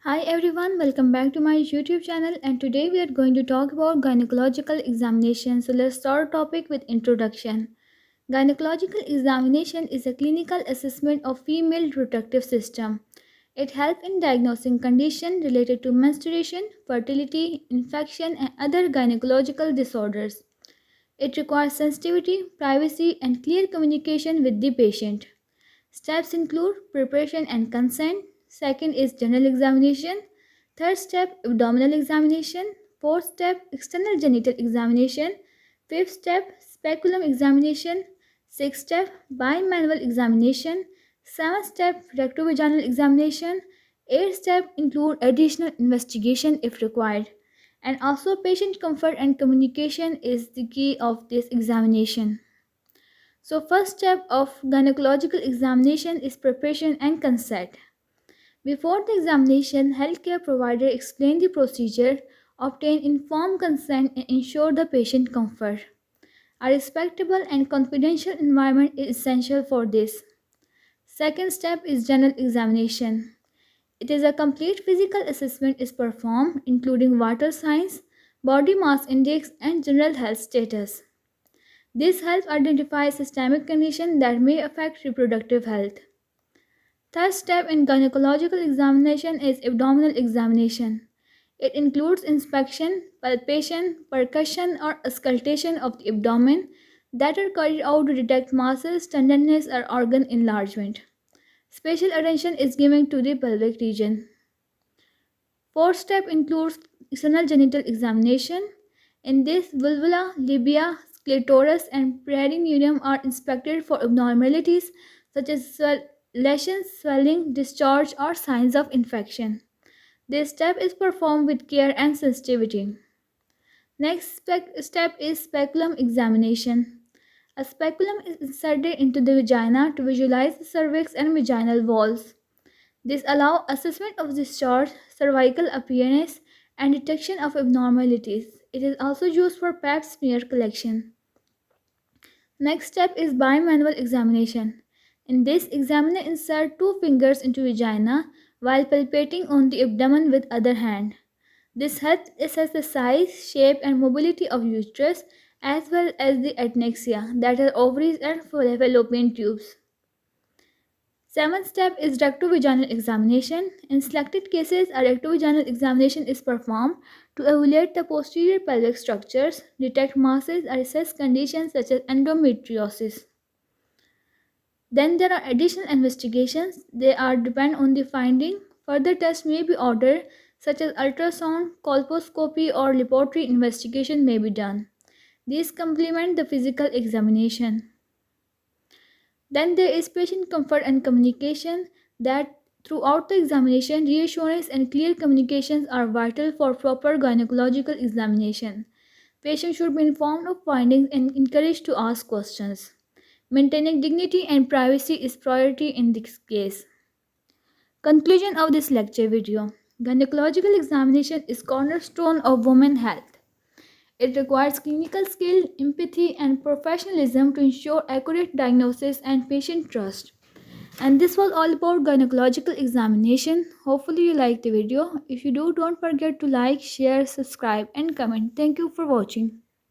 Hi everyone, welcome back to my YouTube channel and today we are going to talk about gynecological examination. So let's start topic with introduction. Gynecological examination is a clinical assessment of female reproductive system. It helps in diagnosing conditions related to menstruation, fertility, infection and other gynecological disorders. It requires sensitivity, privacy and clear communication with the patient. Steps include preparation and consent. Second is general examination. Third step, abdominal examination. Fourth step, external genital examination. Fifth step, speculum examination. Sixth step, bimanual examination. Seventh step, rectovaginal examination. Eighth step include additional investigation if required. And also patient comfort and communication is the key of this examination. So first step of gynecological examination is preparation and consent. Before the examination, healthcare provider explain the procedure, obtain informed consent and ensure the patient comfort. A respectable and confidential environment is essential for this. Second step is general examination. It is a complete physical assessment is performed including vital signs, body mass index and general health status. This helps identify systemic conditions that may affect reproductive health. Third step in gynecological examination is abdominal examination. It includes inspection, palpation, percussion, or auscultation of the abdomen that are carried out to detect masses, tenderness, or organ enlargement. Special attention is given to the pelvic region. Fourth step includes external genital examination. In this, vulva, labia, clitoris, and perineum are inspected for abnormalities such as lesions, swelling, discharge, or signs of infection. This step is performed with care and sensitivity. Next step is speculum examination. A speculum is inserted into the vagina to visualize the cervix and vaginal walls. This allows assessment of discharge, cervical appearance, and detection of abnormalities. It is also used for pap smear collection. Next step is bimanual examination. In this, examiner insert two fingers into vagina while palpating on the abdomen with other hand. This helps assess the size, shape, and mobility of uterus as well as the adnexia, that are ovaries and fallopian tubes. Seventh step is rectovaginal examination. In selected cases, a rectovaginal examination is performed to evaluate the posterior pelvic structures, detect masses, or assess conditions such as endometriosis. Then there are additional investigations. They are depend on the finding. Further tests may be ordered, such as ultrasound, colposcopy, or laboratory investigation may be done. These complement the physical examination. Then there is patient comfort and communication that throughout the examination, reassurance and clear communications are vital for proper gynecological examination. Patients should be informed of findings and encouraged to ask questions. Maintaining dignity and privacy is priority in this case. Conclusion of this lecture video. Gynecological examination is cornerstone of women health. It requires clinical skill, empathy, and professionalism to ensure accurate diagnosis and patient trust. And this was all about gynecological examination. Hopefully you liked the video. If you do, don't forget to like, share, subscribe, and comment. Thank you for watching.